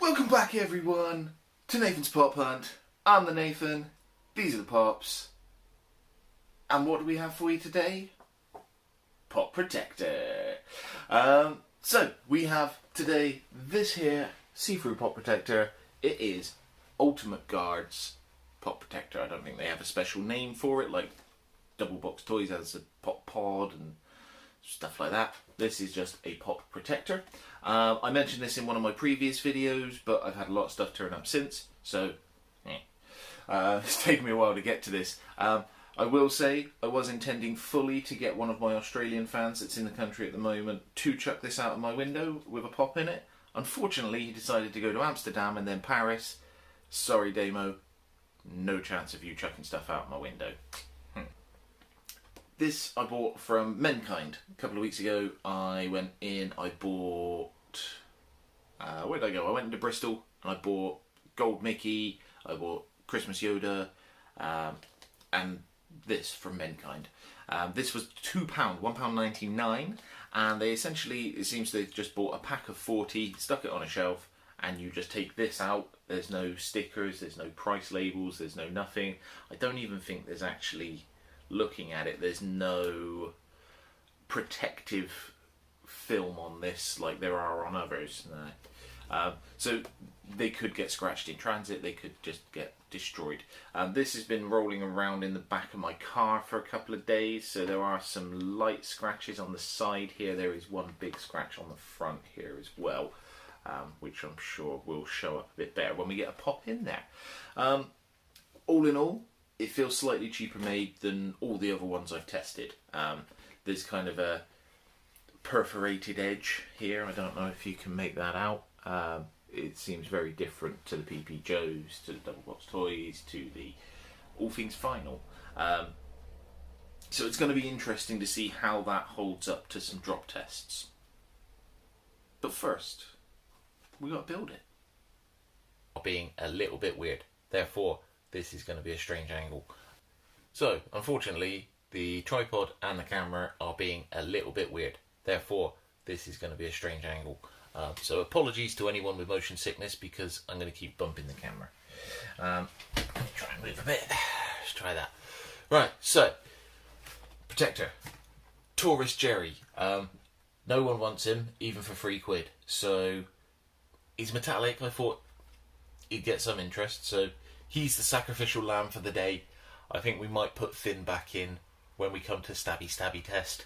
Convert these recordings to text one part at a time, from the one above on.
Welcome back everyone to Nathan's Pop Hunt. I'm the Nathan, these are the Pops, and what do we have for you today? Pop Protector. So we have today this here see-through Pop Protector. It is Ultimate Guards Pop Protector. I don't think they have a special name for it like Double Box Toys has a Pop Pod and stuff like that. This is just a Pop Protector. I mentioned this in one of my previous videos, but I've had a lot of stuff turn up since, so it's taken me a while to get to this. I will say I was intending fully to get one of my Australian fans that's in the country at the moment to chuck this out of my window with a pop in it. Unfortunately, he decided to go to Amsterdam and then Paris. Sorry, Damo. No chance of you chucking stuff out my window. This I bought from Menkind a couple of weeks ago. I went in, I bought... where did I go? I went into Bristol and I bought Gold Mickey, I bought Christmas Yoda, and this from Menkind. This was £2, £1.99, and they essentially, it seems they just bought a pack of 40, stuck it on a shelf, and you just take this out. There's no stickers, there's no price labels, there's no nothing. I don't even think there's actually... Looking at it, there's no protective film on this like there are on others. No. So they could get scratched in transit, they could just get destroyed. This has been rolling around in the back of my car for a couple of days, so there are some light scratches on the side here. There is one big scratch on the front here as well, which I'm sure will show up a bit better when we get a pop in there. All in all, it feels slightly cheaper made than all the other ones I've tested. There's kind of a perforated edge here. I don't know if you can make that out. It seems very different to the PP Joes, to the Double Box Toys, to the All Things Final. So it's going to be interesting to see how that holds up to some drop tests. But first, we got to build it. Being a little bit weird. Therefore, this is going to be a strange angle. So, unfortunately, the tripod and the camera are being a little bit weird. Therefore, this is going to be a strange angle. So apologies to anyone with motion sickness because I'm going to keep bumping the camera. Try and move a bit. Let's try that. Right, so, Protector. Tourist Jerry. No one wants him, even for £3. So, he's metallic. I thought he'd get some interest, so... He's the sacrificial lamb for the day. I think we might put Finn back in when we come to stabby test.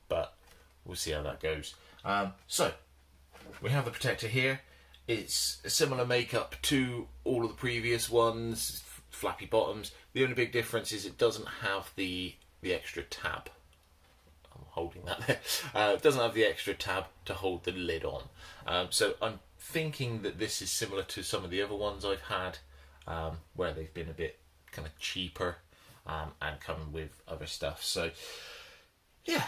But we'll see how that goes. So, we have the Protector here. It's a similar makeup to all of the previous ones. Flappy bottoms. The only big difference is it doesn't have the extra tab. I'm holding that there. It doesn't have the extra tab to hold the lid on. So I'm thinking that this is similar to some of the other ones I've had. Where they've been a bit kind of cheaper and come with other stuff. So yeah,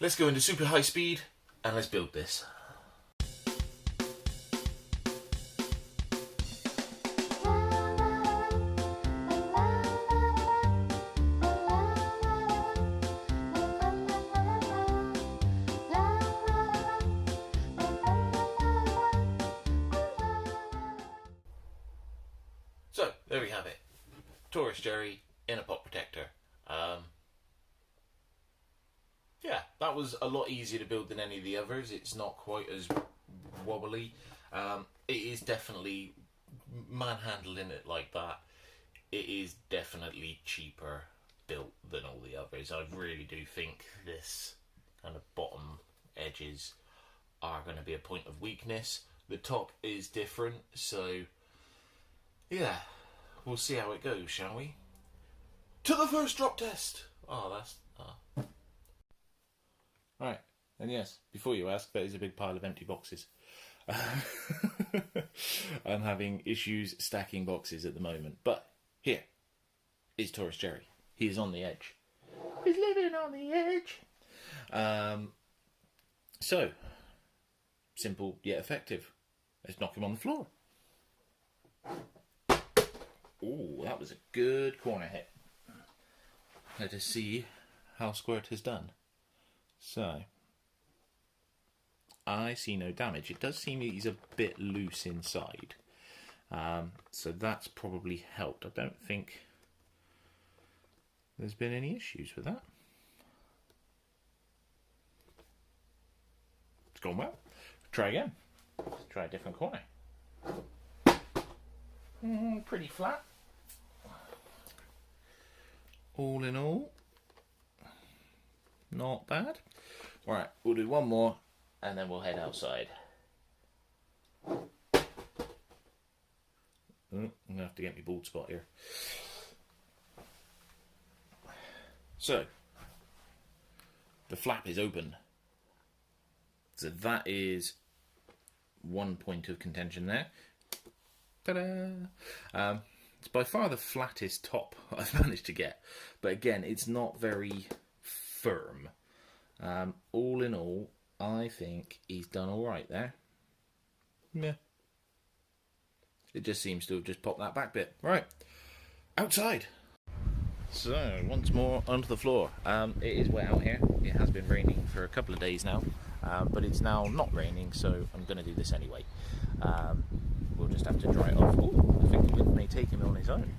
let's go into super high speed and let's build this. So, there we have it. Tourist Jerry in a Pop Protector. Yeah, that was a lot easier to build than any of the others. It's not quite as wobbly. It is definitely, manhandling it like that, it is definitely cheaper built than all the others. I really do think this kind of bottom edges are going to be a point of weakness. The top is different, so... yeah, we'll see how it goes, shall we? To the first drop test! Oh, that's... oh. Right, and yes, before you ask, that is a big pile of empty boxes. I'm having issues stacking boxes at the moment. But here is Tourist Jerry. He is on the edge. He's living on the edge. So, simple yet effective. Let's knock him on the floor. Ooh, that was a good corner hit. Let us see how Squirt has done. So, I see no damage. It does seem he's a bit loose inside. So that's probably helped. I don't think there's been any issues with that. It's gone well. Try again. Try a different corner. Pretty flat. All in all, not bad. Right, we'll do one more and then we'll head outside. I'm going to have to get my bald spot here. So, the flap is open. So that is one point of contention there. Ta-da! It's by far the flattest top I've managed to get. But again, it's not very firm. All in all, I think he's done alright there. Yeah. It just seems to have just popped that back bit. Right, outside. So, once more onto the floor. It is wet out here. It has been raining for a couple of days now. But it's now not raining, so I'm going to do this anyway. We'll just have to dry it off. Ooh, I think the wind may take him on his own.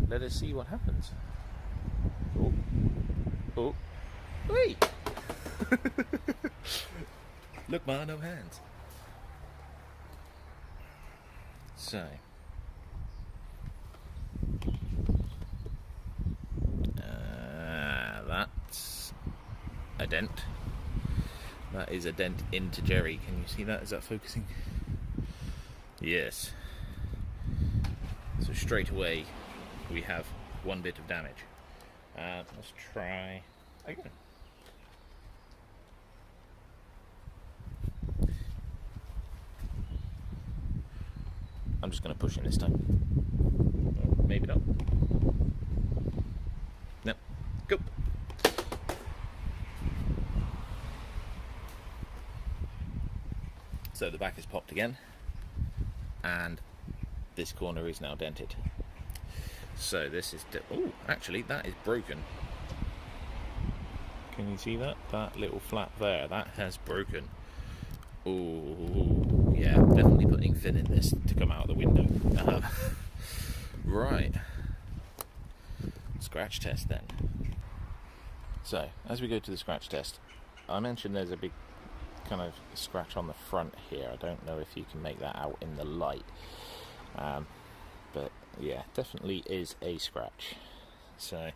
Let us see what happens. Oh. Oh. Wait! Look, ma, no hands. So. That's a dent. That is a dent into Jerry. Can you see that? Is that focusing? Yes. So straight away we have one bit of damage. Let's try again. I'm just going to push in this time. Oh, maybe not. No. Go. So the back is popped again, and this corner is now dented. So this is... oh, actually, that is broken. Can you see that? That little flap there, that has broken. Oh, yeah, definitely putting fin in this to come out of the window. Right. Scratch test then. So, as we go to the scratch test, I mentioned there's a big kind of scratch on the front here. I don't know if you can make that out in the light. But yeah, definitely is a scratch. So,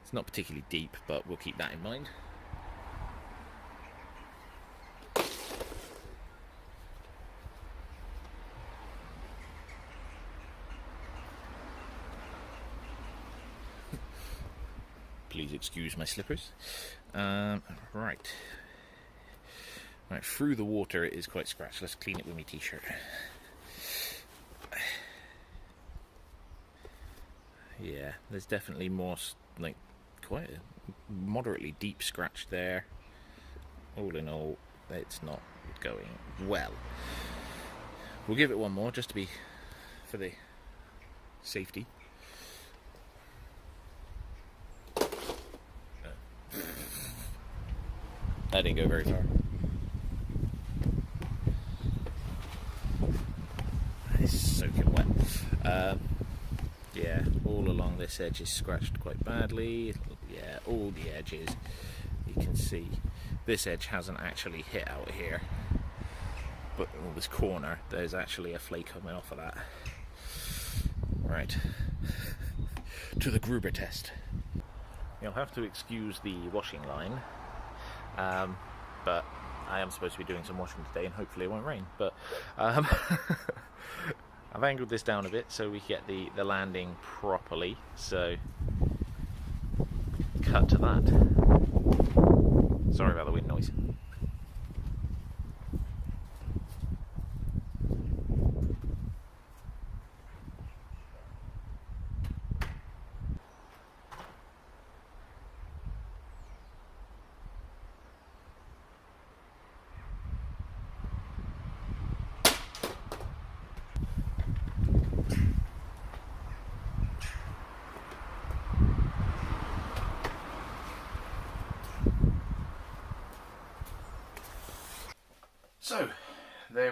it's not particularly deep, but we'll keep that in mind. Please excuse my slippers. Right, through the water it is quite scratched. Let's clean it with my t-shirt. Yeah, there's definitely more, like, quite a moderately deep scratch there. All in all, it's not going well. We'll give it one more just to be for the safety. That didn't go very far. It's soaking wet. Yeah, all along this edge is scratched quite badly. Yeah, all the edges. You can see this edge hasn't actually hit out here, but this corner, there's actually a flake coming off of that. Right, to the Gruber test. You'll have to excuse the washing line. But I am supposed to be doing some washing today, and hopefully it won't rain. But I've angled this down a bit so we get the landing properly. So cut to that. Sorry about the wind noise.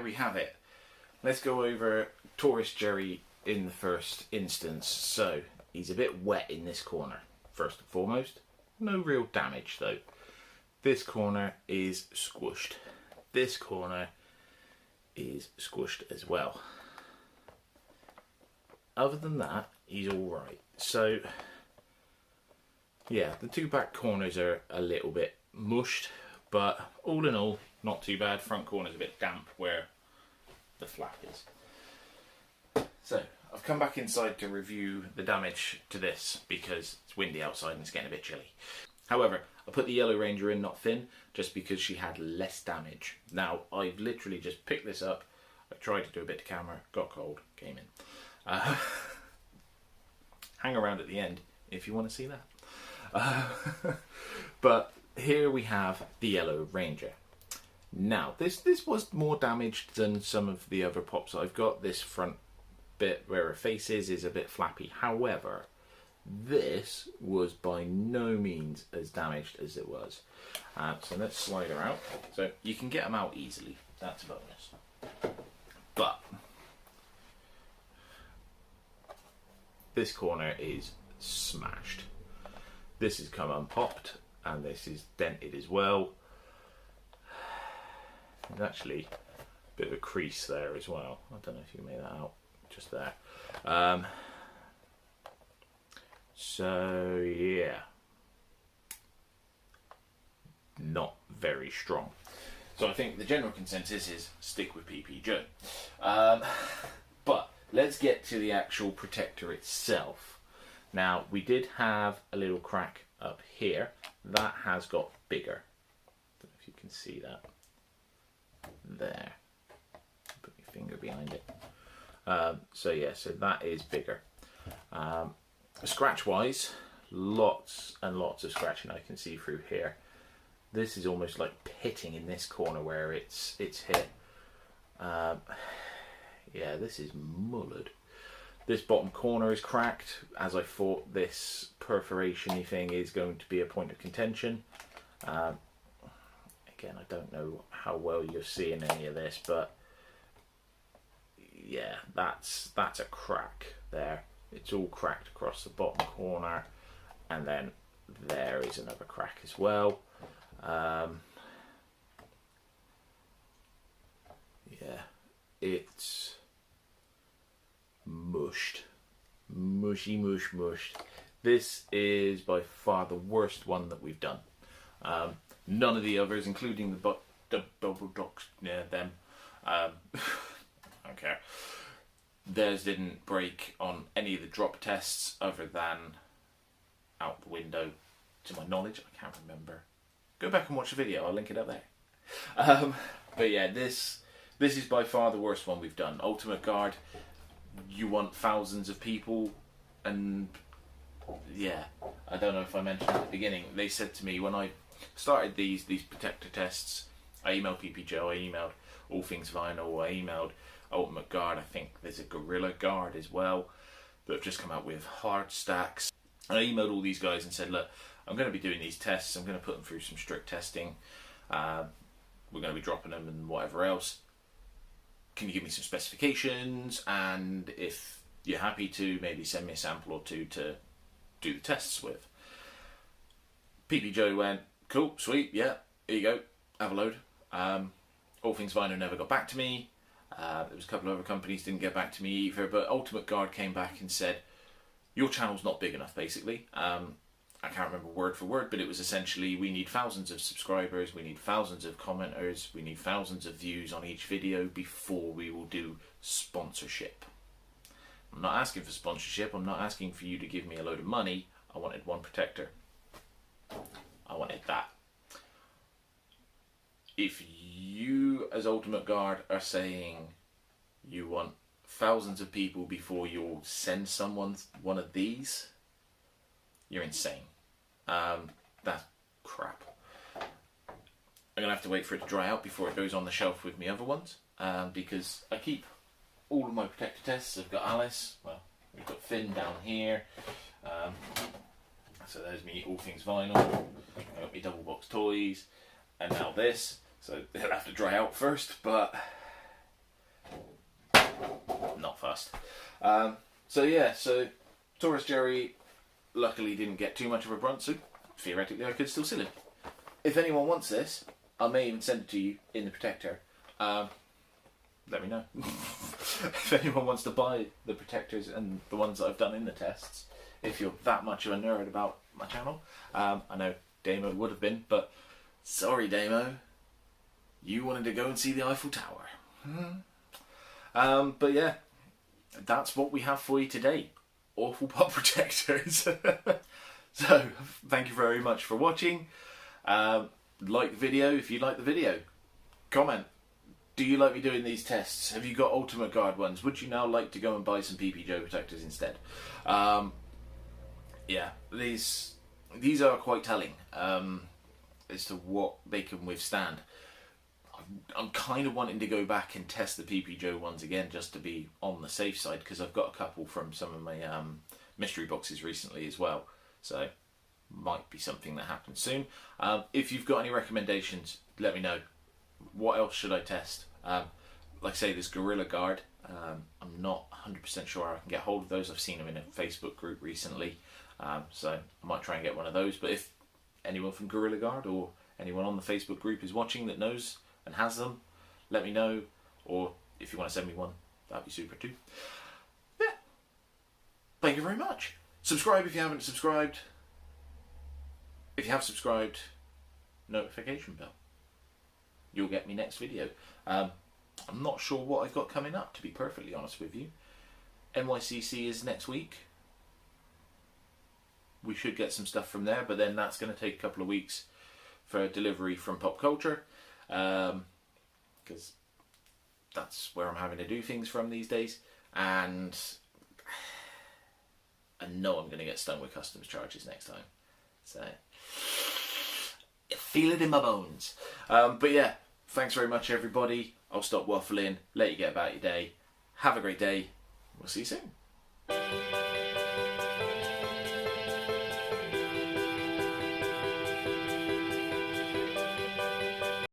there we have it. Let's go over Tourist Jerry in the first instance. So, he's a bit wet in this corner, first and foremost. No real damage though. This corner is squished. This corner is squished as well. Other than that, he's alright. So, yeah, the two back corners are a little bit mushed, but all in all, not too bad. Front corner's a bit damp where the flap is. So, I've come back inside to review the damage to this because it's windy outside and it's getting a bit chilly. However, I put the Yellow Ranger in, not Finn, just because she had less damage. Now, I've literally just picked this up, I tried to do a bit to camera, got cold, came in. Hang around at the end if you want to see that. But here we have the Yellow Ranger. Now, this was more damaged than some of the other pops I've got. This front bit where her face is a bit flappy. However, this was by no means as damaged as it was. So let's slide her out. So you can get them out easily. That's a bonus. But this corner is smashed. This has come unpopped and this is dented as well. There's actually a bit of a crease there as well. I don't know if you can make that out. Just there. So yeah, not very strong. So I think the general consensus is stick with PP Joe. But let's get to the actual protector itself. Now, we did have a little crack up here. That has got bigger. I don't know if you can see that. There. Put your finger behind it. So yeah, so that is bigger. Scratch wise, lots and lots of scratching I can see through here. This is almost like pitting in this corner where it's hit. Yeah, this is mullered. This bottom corner is cracked. As I thought, this perforation-y thing is going to be a point of contention. Again, I don't know how well you're seeing any of this, but yeah, that's a crack there. It's all cracked across the bottom corner, and then there is another crack as well. Yeah, it's mushed. Mushed. This is by far the worst one that we've done. None of the others, including the bubble docs, yeah, them. I don't care. Theirs didn't break on any of the drop tests other than out the window, to my knowledge. I can't remember. Go back and watch the video, I'll link it up there. But yeah, this is by far the worst one we've done. Ultimate Guard, you want thousands of people, and yeah, I don't know if I mentioned at the beginning, they said to me when I started these protector tests, I emailed PP Joe, I emailed All Things Vinyl, I emailed Ultimate Guard, I think there's a Gorilla Guard as well that have just come out with hard stacks. And I emailed all these guys and said, look, I'm going to be doing these tests, I'm going to put them through some strict testing, we're going to be dropping them and whatever else. Can you give me some specifications, and if you're happy to, maybe send me a sample or two to do the tests with. PP Joe went, cool, sweet, yeah, here you go, have a load. All Things Vinyl never got back to me. There was a couple of other companies didn't get back to me either, but Ultimate Guard came back and said, your channel's not big enough, basically. I can't remember word for word, but it was essentially, we need thousands of subscribers, we need thousands of commenters, we need thousands of views on each video before we will do sponsorship. I'm not asking for sponsorship, I'm not asking for you to give me a load of money, I wanted one protector. I wanted that. If you, as Ultimate Guard, are saying you want thousands of people before you'll send someone one of these, you're insane. That's crap. I'm going to have to wait for it to dry out before it goes on the shelf with me other ones, because I keep all of my protector tests. I've got Alice, well, we've got Finn down here, so there's me All Things Vinyl, I've got me double box toys, and now this, so they'll have to dry out first, but fussed. So Taurus Jerry luckily didn't get too much of a brunt, so theoretically I could still sell him. If anyone wants this, I may even send it to you in the protector. Let me know. If anyone wants to buy the protectors and the ones that I've done in the tests, if you're that much of a nerd about my channel. I know Damo would have been, but sorry Damo, you wanted to go and see the Eiffel Tower. But yeah, that's what we have for you today. Awful pop protectors. So, thank you very much for watching. Like the video if you like the video. Comment. Do you like me doing these tests? Have you got Ultimate Guard ones? Would you now like to go and buy some PP Joe protectors instead? Yeah, these are quite telling as to what they can withstand. I'm kind of wanting to go back and test the PP Joe ones again just to be on the safe side, because I've got a couple from some of my mystery boxes recently as well. So, might be something that happens soon. If you've got any recommendations, let me know. What else should I test? Like I say, this Gorilla Guard, I'm not 100% sure how I can get hold of those. I've seen them in a Facebook group recently, so I might try and get one of those. But if anyone from Gorilla Guard or anyone on the Facebook group is watching that knows and has them, let me know. Or if you want to send me one, that'd be super too. Yeah. Thank you very much. Subscribe if you haven't subscribed. If you have subscribed, notification bell. You'll get me next video. I'm not sure what I've got coming up, to be perfectly honest with you. NYCC is next week. We should get some stuff from there, but then that's going to take a couple of weeks for delivery from Pop Culture, because that's where I'm having to do things from these days, and I know I'm going to get stung with customs charges next time. So, I feel it in my bones. But yeah, thanks very much everybody. I'll stop waffling, let you get about your day. Have a great day. We'll see you soon.